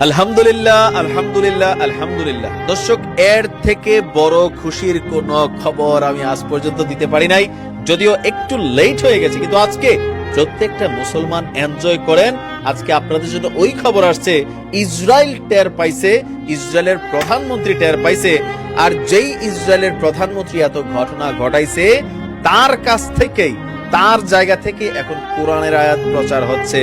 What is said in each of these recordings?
আলহামদুলিল্লাহ, আলহামদুলিল্লাহ, আলহামদুলিল্লাহ। দর্শক, এর থেকে বড় খুশির কোন খবর আমি আজ পর্যন্ত দিতে পারি নাই, যদিও একটু লেট হয়ে গেছে, কিন্তু আজকে প্রত্যেকটা মুসলমান এনজয় করেন। আজকে আপনাদের জন্য ওই খবর আসছে, ইসরায়েল টের পাইছে, ইসরায়েলের প্রধানমন্ত্রী টের পাইছে। আর যেই ইসরায়েলের প্রধানমন্ত্রী এত ঘটনা ঘটাইছে, তার কাছ থেকেই, তার জায়গা থেকে এখন কোরআনের আয়াত প্রচার হচ্ছে।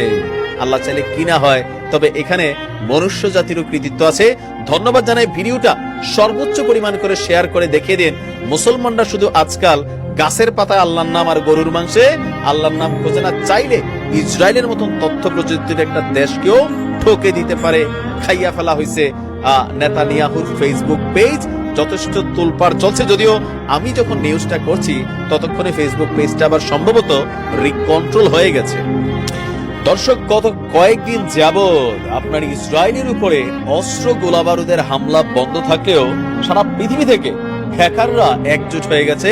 আল্লাহ চাইলে কি না হয়। তবে এখানে মনুষ্য জাতিরও কৃতিত্ব আছে। ধন্যবাদ জানাই, ভিডিওটা সর্বোচ্চ পরিমাণ করে শেয়ার করে দেখিয়ে দিন। মুসলমানরা শুধু আজকাল গাছের পাতায় আল্লাহর নাম আর গরুর মাংসে আল্লাহর নাম খোঁজে না, চাইলে ইসরায়েলের মতন তথ্য প্রযুক্তির একটা দেশকেও ঠকে দিতে পারে। খাইয়া ফেলা হয়েছে নেতানিয়াহুর ফেসবুক পেজ। যথেষ্ট তোলপাড় চলছে, যদিও আমি যখন নিউজটা করছি ততক্ষণে ফেসবুক পেজটা আবার সম্ভবত রিকন্ট্রোল হয়ে গেছে। দর্শক, গত কয়েকদিন যাবৎ আপনার ইসরায়েলের উপরে অস্ত্র গোলাবারুদের হামলা বন্ধ থাকলেও সারা পৃথিবী থেকে হ্যাকাররা একজোট হয়ে গেছে।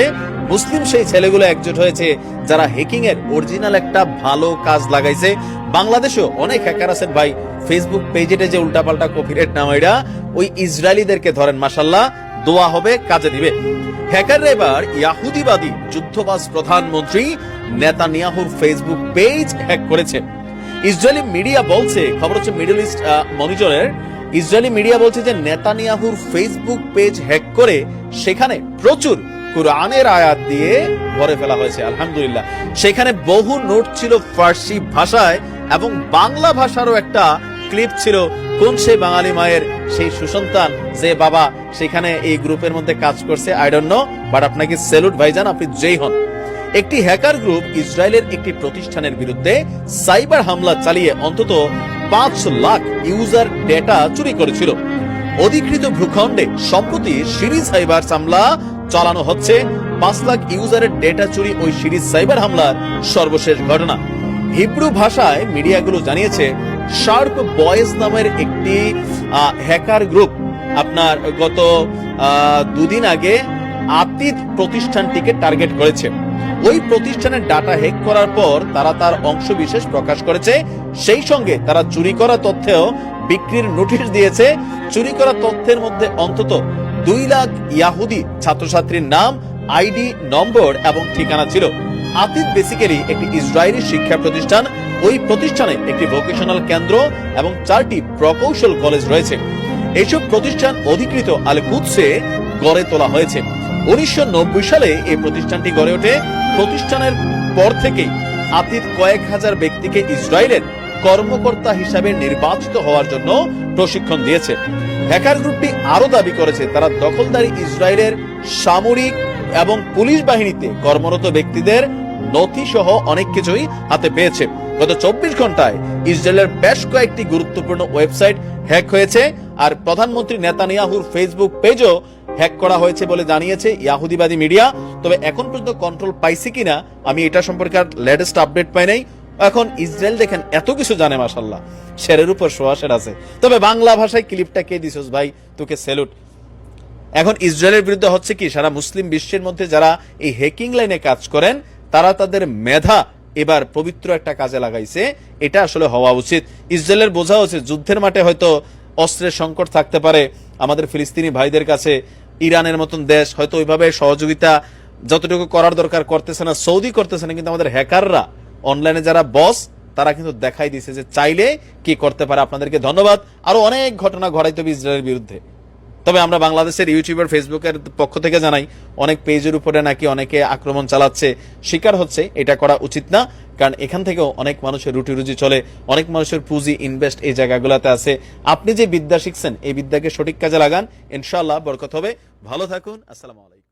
মুসলিম সেই ছেলেগুলো একজোট হয়েছে যারা হ্যাকিং এর অরিজিনাল একটা ভালো কাজ লাগাইছে। বাংলাদেশেও অনেক হ্যাকার আছেন ভাই, ফেসবুক পেজে যে উল্টাপাল্টা কপিরাইট নামাইরা ওই ইসরায়েলিদেরকে ধরেন, মাশাআল্লাহ, দোয়া হবে, কাজে দিবে। হ্যাকাররা এবার ইয়াহুদিবাদী যুদ্ধবাজ প্রধানমন্ত্রী নেতানিয়াহুর ফেসবুক পেজ হ্যাক করেছে। ইসরায়েলি মিডিয়া বলছে, খবর হচ্ছে মিডল ইস্ট মনিটরের, ইসরায়েলি মিডিয়া বলছে যে নেতানিয়াহুর ফেসবুক পেজ হ্যাক করে সেখানে প্রচুর কুরআনের আয়াত দিয়ে ভরে ফেলা হয়েছে। আলহামদুলিল্লাহ, সেখানে বহু নোট ছিল ফার্সি ভাষায় এবং বাংলা ভাষারও একটা ক্লিপ ছিল। কোন সেই বাঙালি মায়ের সেই সুসন্তান যে বাবা সেখানে এই গ্রুপের মধ্যে কাজ করছে, আই ডোন্ট নো, বাট আপনাকে স্যালুট ভাইজান, আপনি যেই হন। একটি হ্যাকার গ্রুপ ইসরায়েলের একটি প্রতিষ্ঠানের বিরুদ্ধে সাইবার হামলা চালিয়ে অন্তত 5 লাখ ইউজার ডেটা চুরি করেছিল। অধিকৃত ভূখণ্ডে সম্প্রতি সিরিজ সাইবার হামলা চালানো হচ্ছে। 5 লাখ ইউজারের ডেটা চুরি ওই সিরিজ সাইবার হামলার সর্বশেষ ঘটনা। হিব্রু ভাষায় মিডিয়াগুলো জানিয়েছে, শার্প বয়েজ নামের একটি হ্যাকার গ্রুপ আপনার গত 2 দিন আগে আতিত প্রতিষ্ঠানটিকে টার্গেট করেছে। ওই প্রতিষ্ঠানের ডাটা হ্যাক করার পর তারা তার অংশ বিশেষ প্রকাশ করেছে। সেই সঙ্গে তারা চুরি করা তথ্যেও বিক্রির নোটিশ দিয়েছে। চুরি করা তথ্যের মধ্যে অন্তত 2 লাখ ইয়াহুদি ছাত্রছাত্রীর নাম, আইডি নম্বর এবং ঠিকানা ছিল। আতিত বেসিক্যালি একটি ইসরায়েলি শিক্ষা প্রতিষ্ঠান। ওই প্রতিষ্ঠানে একটি ভোকেশনাল কেন্দ্র এবং 4টি প্রকৌশল কলেজ রয়েছে। এইসব প্রতিষ্ঠান অধিকৃত আল কুদসে গড়ে তোলা হয়েছে। 1990 সালে এই প্রতিষ্ঠানটি গড়ে ওঠে। প্রতিষ্ঠানের পর থেকেই আতিত কয়েক হাজার ব্যক্তিকে ইসরায়েলের কর্মকর্তা হিসাবে নির্বাচিত হওয়ার জন্য প্রশিক্ষণ দিয়েছে। হ্যাকার গ্রুপটি আরো দাবি করেছে, তারা দখলদারি ইসরায়েলের সামরিক এবং পুলিশ বাহিনীতে কর্মরত ব্যক্তিদের নথি সহ অনেক কিছুই হাতে পেয়েছে। গত 24 ঘন্টায় ইসরায়েলের বেশ কয়েকটি গুরুত্বপূর্ণ ওয়েবসাইট হ্যাক হয়েছে। আর প্রধানমন্ত্রী নেতানিয়াহুর ফেসবুক পেজও হ্যাক করা হয়েছে বলে জানিয়েছে ইয়াহুদিবাদী মিডিয়া। তবে এখন পর্যন্ত কন্ট্রোল পাইছে কিনা আমি এটা সম্পর্কে আর লেটেস্ট আপডেট পাই নাই। এখন ইসরায়েল দেখেন এত কিছু জানে, মাশাআল্লাহ, শেরের উপর সোয়াশের আছে। তবে বাংলা ভাষায় ক্লিপটা কে দিছস ভাই, তোকে স্যালুট। এখন ইসরায়েলের বিরুদ্ধে হচ্ছে কি, সারা মুসলিম বিশ্বের মধ্যে যারা এই হ্যাকিং লাইনে কাজ করেন তারা তাদের মেধা এবার পবিত্র একটা কাজে লাগাইছে। এটা আসলে হওয়া উচিত। ইসরায়েলের বোঝা উচিত, যুদ্ধের মাঠে হয়তো অস্ত্রের সংকট থাকতে পারে আমাদের ফিলিস্তিনি ভাইদের কাছে, ইরানের মতন দেশ হয়তো ওইভাবে সহযোগিতা যতটুকু করার দরকার করতেছে না, সৌদি করতেছে না, কিন্তু আমাদের হ্যাকাররা অনলাইনে যারা বস তারা কিন্তু দেখাই দিছে যে চাইলে কি করতে পারে। আপনাদেরকে ধন্যবাদ। আরো অনেক ঘটনা ঘটাইতে হবে ইসরায়েলের বিরুদ্ধে। তবে আমরা বাংলাদেশের ইউটিউবার ফেসবুকের পক্ষ থেকে জানাই, অনেক পেজের উপরে নাকি অনেকে আক্রমণ চালাচ্ছে, শিকার হচ্ছে। এটা করা উচিত না, কারণ এখান থেকেও অনেক মানুষের রুটি রুজি চলে, অনেক মানুষের পুঁজি ইনভেস্ট এই জায়গাগুলোতে আছে। আপনি যে বিদ্যা শিখছেন এই বিদ্যাকে সঠিক কাজে লাগান, ইনশাআল্লাহ বরকত হবে। ভালো থাকুন। আসসালামু আলাইকুম।